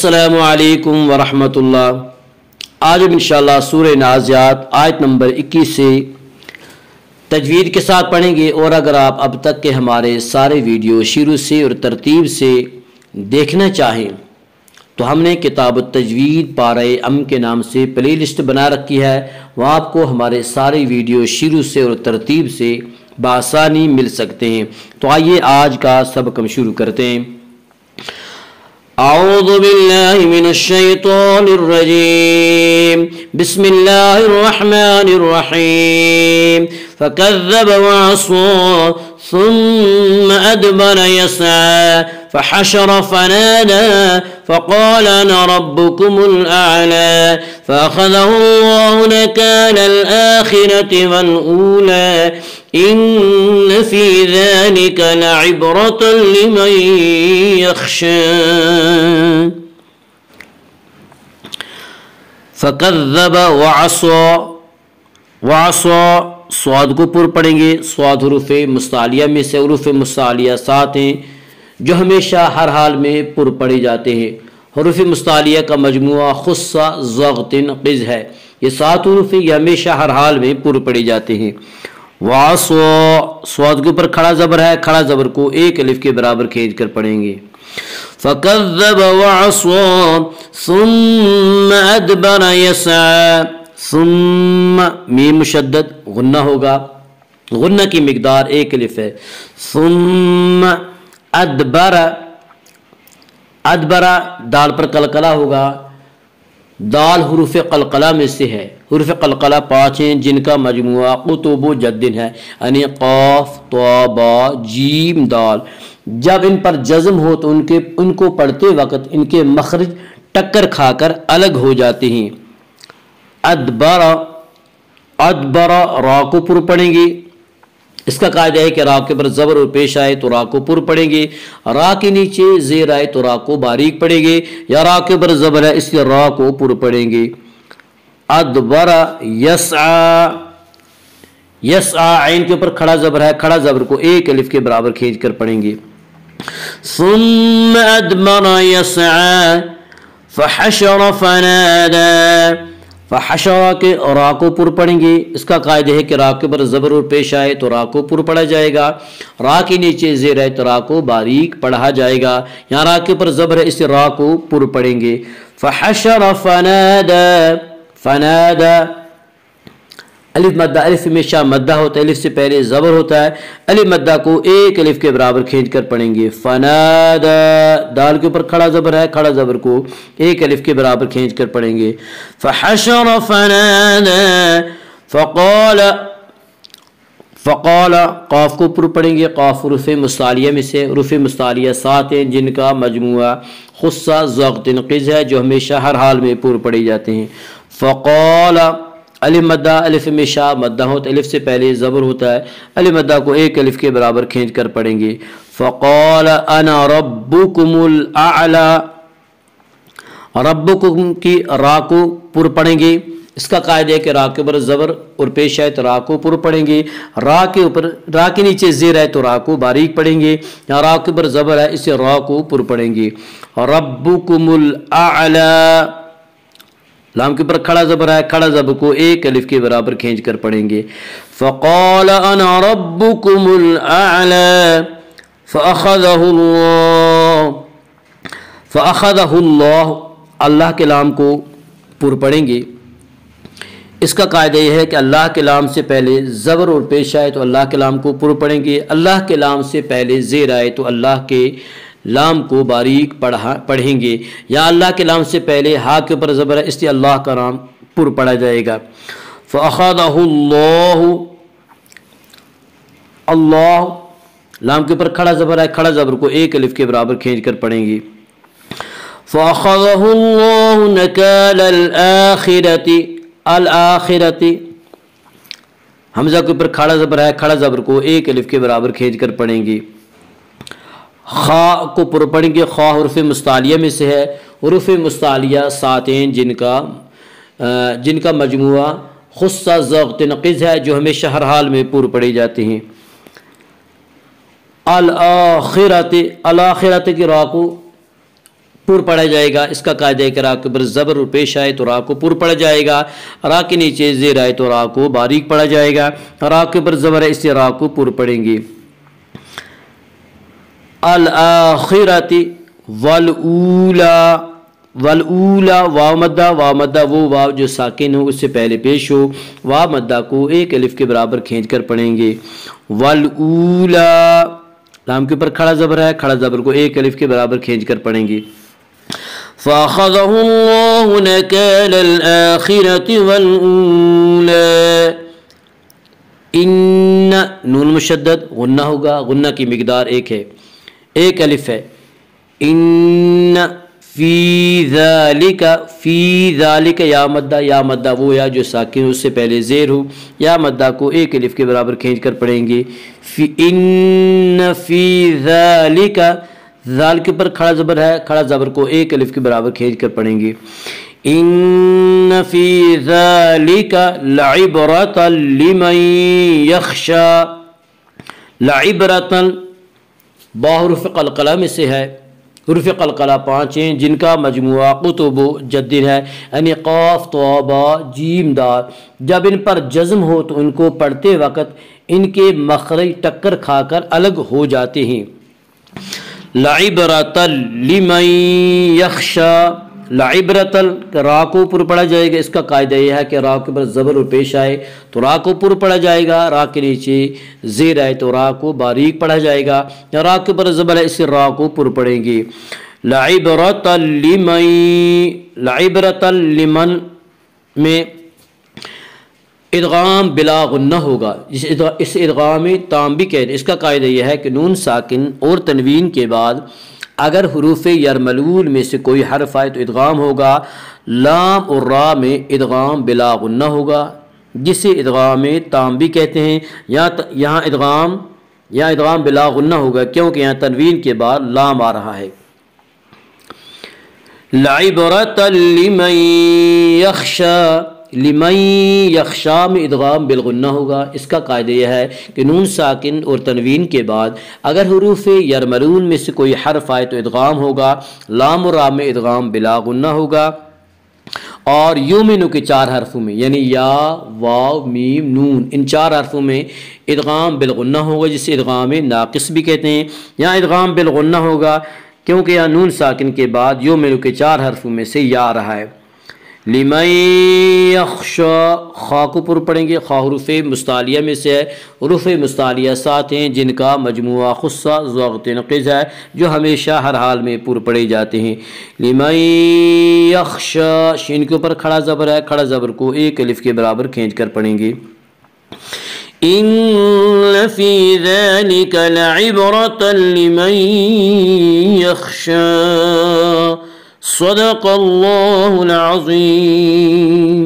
अस्सलामु अलैकुम वरहमतुल्लाह। आज हम इंशाअल्लाह सूरह नाज़ियात आयत नंबर 21 से तजवीद के साथ पढ़ेंगे। और अगर आप अब तक के हमारे सारे वीडियो शुरू से और तरतीब से देखना चाहें तो हमने किताब तजवीद पारे अम के नाम से प्ले लिस्ट बना रखी है। वहाँ आपको हमारे सारे वीडियो शुरू से और तरतीब से बआसानी मिल सकते हैं। तो आइए आज का सबक हम शुरू करते हैं। अऊज़ु बिल्लाहि मिनश शैतानिर रजीम, बिस्मिल्लाहिर रहमानिर रहीम। फकज़्ज़ब वअसा सुम्मा अदबर यस्आ फहशर फनादा फक़ाल अना रब्बुकुमुल अअला फ़अख़ज़हु अल्लाहु नकालल आख़िरति वल ऊला इन्न फ़ी ज़ालिका लइब्रतन लिमन यख़शा। फ़कज़्ज़ब वअसा स्वाद को पुर पढ़ेंगे। स्वाद हुरूफ़ मुस्तालिया में से हुरूफ़ मुस्तालिया 7 हैं जो हमेशा हर हाल में पुर पढ़े जाते हैं। हुरूफ़ मुस्तालिया का मजमुआ खुस्सा ज़ग़्तिन क़िज़ है। ये 7 हुरूफ़ ये हमेशा हर हाल में पुर पढ़े जाते हैं। वासो स्वाद के ऊपर खड़ा ज़बर है, खड़ा ज़बर को एक अलिफ के बराबर खींच कर पढ़ेंगे। फ़कज़्ज़ब वअसा सुम्मा अदबर यस्आ, सुम्मा मीम मुशद्दद गुन्ना होगा, गुन्ना की मिकदार 1 अलिफ है। सुम्मा अदबरा, अदबरा दाल पर कलकला होगा। दाल हुरूफ़ कलकला में से है। हुरूफ़ कलकला 5 हैं जिनका मजमुआ कुतुब जद्दिन है, यानी क़ाफ तो बा जीम दाल। जब इन पर जज़म हो तो उनको पढ़ते वक़्त इनके मखरज टक्कर खाकर अलग हो जाते हैं। अदबरा, अदबरा रा को पुर पढ़ेंगे। इसका कायदा है कि रा के ऊपर ज़बर और पेश आए तो रा को पुर पढ़ेंगे। रा के नीचे ज़ेर आए तो रा को बारीक पढ़ेंगे, या रा के ऊपर ज़बर है इसलिए रा को पुर पढ़ेंगे। अदबरा यस्आ, यस्आ आइन के ऊपर खड़ा ज़बर है, खड़ा ज़बर को 1 अलिफ के बराबर खींच कर पढ़ेंगे। सुम्मा अदबरा यस्आ फहशर फनादा, फहशरा के रा को पुर पढ़ेंगे। इसका कायदा है कि रा के ऊपर ज़बर और पेश आए तो रा को पुर पढ़ा जाएगा। रा के नीचे ज़ेर है तो रा को बारीक पढ़ा जाएगा। यहाँ रा के ऊपर ज़बर है इससे रा को पुर पढ़ेंगे। फहशर फनादा, फनादा अलिफ मद्दा, अलिफ हमेशा मद्दा होता है, अलिफ से पहले ज़बर होता है। अलिफ मद्दा को 1 अलिफ के बराबर खींच कर पढ़ेंगे। फनादा दाल के ऊपर खड़ा ज़बर है, खड़ा ज़बर को 1 अलिफ के बराबर खींच कर पढ़ेंगे। फहशर फनादा फ़क़ाल, फ़क़ाल क़ाफ को पुर पढ़ेंगे। क़ाफ हुरूफ़ मुस्तालिया में से हुरूफ़ मुस्तालिया 7 हैं जिनका मजमुआ खुस्सा ज़ग़्तिन क़िज़ है जो हमेशा हर हाल में पुर पढ़े जाते हैं। फ़क़ाल अलिफ मद्दा, अलिफ हमेशा मद्दा होता है, अलिफ से पहले ज़बर होता है। अलिफ मद्दा को 1 अलिफ के बराबर खींच कर पढ़ेंगे। फ़क़ाल अना रब्बुकुमुल अअला, रब्बुकुम की रा को पुर पढ़ेंगे। इसका कायदा है कि रा के ऊपर ज़बर और पेश आए तो रा को पुर पढ़ेंगे। रा के ऊपर, रा के नीचे ज़ेर है तो रा को बारीक पढ़ेंगे। यहाँ रा के ऊपर ज़बर है इससे रा को पुर पढ़ेंगे। रब्बुकुमुल अअला, लाम के ऊपर खड़ा ज़बर है, खड़ा ज़बर को 1 अलिफ के बराबर खींच कर पढ़ेंगे। फ़क़ाल अना रब्बुकुमुल अअला फ़अख़ज़हुल्लाह, अल्लाह के लाम को पुर पढ़ेंगे। इसका कायदा यह है कि अल्लाह के लाम से पहले ज़बर और पेश आए तो अल्लाह के लाम को पुर पढ़ेंगे। अल्लाह के लाम से पहले ज़ेर आए तो अल्लाह के लाम को बारीक पढ़ेंगे। या अल्लाह के लाम से पहले हा के ऊपर ज़बर है इसलिए अल्लाह का नाम पुर पढ़ा जाएगा। फ़अख़ज़हुल्लाहु, अल्लाह लाम के ऊपर खड़ा ज़बर है, खड़ा ज़बर को 1 अलिफ के बराबर खींच कर पढ़ेंगे। फ़अख़ज़हुल्लाहु नकालल आख़िरति, अल आख़िरति हमज़ा के ऊपर खड़ा ज़बर है, खड़ा ज़बर को 1 अलिफ के बराबर खींच कर पढ़ेंगे। खा को पुर पढ़ेंगे। खा हुरूफ़ मुस्तालिया में से है। हुरूफ़ मुस्तालिया 7 हैं जिनका मजमुआ खुस्सा ज़ग़्तिन क़िज़ है जो हमेशा हर हाल में पुर पढ़े जाते हैं। अल आखिरत, अल आखिरत की रा को پر پڑھا جائے گا. اس کا قاعدہ ہے کہ را کے اوپر زبر اور پیش آئے تو را کو پر پڑھا جائے گا, را کے نیچے زیر آئے تو را کو باریک پڑھا جائے گا. را کے اوپر زبر ہے اس لیے را کو پر پڑھیں گے. الآخرۃ والأولی, والأولی واو مدہ وہ واو جو ساکن ہو اس سے پہلے پیش ہو, واو مدہ کو ایک الف کے برابر کھینچ کر پڑھیں گے. والأولی لام کے اوپر کھڑا زبر ہے, کھڑا زبر کو ایک الف کے برابر کھینچ کر پڑھیں گے. فَأَخَذَهُ اللَّهُ نَكَالَ الْآخِرَةِ وَالْأُولَى. ان نون مشدد غنہ ہوگا, غنہ کی مقدار ایک ہے, ایک الف ہے. ان فی ذالک, فی ذالک یا مدہ وہ یا جو ساکن اس سے پہلے زیر ہو, یا مدہ کو ایک الف کے برابر کھینچ کر پڑھیں گے. ان فی ذالک, ذال کے اوپر کھڑا زبر ہے, کھڑا زبر کو ایک الف کے برابر کھینچ کر پڑھیں گے. ان فی ذالک لعبرۃ لمن یخشی. لعبرۃ با حروف قلقلہ میں سے ہے. حروف قلقلہ 5 ہیں جن کا مجموعہ قطب و جد ہے, یعنی قاف طا با جیم دال. جب ان پر جزم ہو تو ان کو پڑھتے وقت ان کے مخرج ٹکر کھا کر الگ ہو جاتے ہیں. لعبرۃ لمن یخشی, لعبرۃ را کو پر پڑھا جائے گا. اس کا قاعدہ یہ ہے کہ را کے اوپر زبر اور پیش آئے تو را کو پر پڑھا جائے گا, را کے نیچے زیر آئے تو را کو باریک پڑھا جائے گا. یا را کے اوپر زبر ہے اس سے را کو پر پڑھیں گے. لعبرۃ لمن, لعبرۃ لمن میں ادغام بلا غنہ ہوگا, اس ادغام تام بھی کہتے ہیں. اس کا قاعدہ یہ ہے کہ نون ساکن اور تنوین کے بعد اگر حروف یرملول میں سے کوئی حرف آئے تو ادغام ہوگا. لام اور را میں ادغام بلا غنہ ہوگا جسے ادغام تام بھی کہتے ہیں. یہاں ادغام بلا غنہ ہوگا کیونکہ یہاں تنوین کے بعد لام آ رہا ہے. لعبرۃ لمن یخشی, لمن یخشی میں ادغام بالغنہ ہوگا. اس کا قاعدہ یہ ہے کہ نون ساکن اور تنوین کے بعد اگر حروف یرملون میں سے کوئی حرف آئے تو ادغام ہوگا. لام و را میں ادغام بلا غنہ ہوگا. اور یومنو کے 4 حرفوں میں یعنی یا واو میم نون ان 4 حرفوں میں ادغام بالغنہ ہوگا جسے ادغام ناقص بھی کہتے ہیں. یہاں ادغام بالغنہ ہوگا کیونکہ یہاں نون ساکن کے بعد یومنو کے 4 حرفوں میں سے یا آ رہا ہے. لمن یخشی, خا کو پر پڑھیں گے. خا حروف مستعلیہ میں سے ہے. حروف مستعلیہ 7 ہیں جن کا مجموعہ خصہ ضغط نقض ہے جو ہمیشہ ہر حال میں پر پڑھے جاتے ہیں. لمن یخشی, شین کے اوپر کھڑا زبر ہے, کھڑا زبر کو ایک الف کے برابر کھینچ کر پڑھیں گے. ان فی ذلک لعبرۃ لمن یخشی. صدق اللہ العظیم.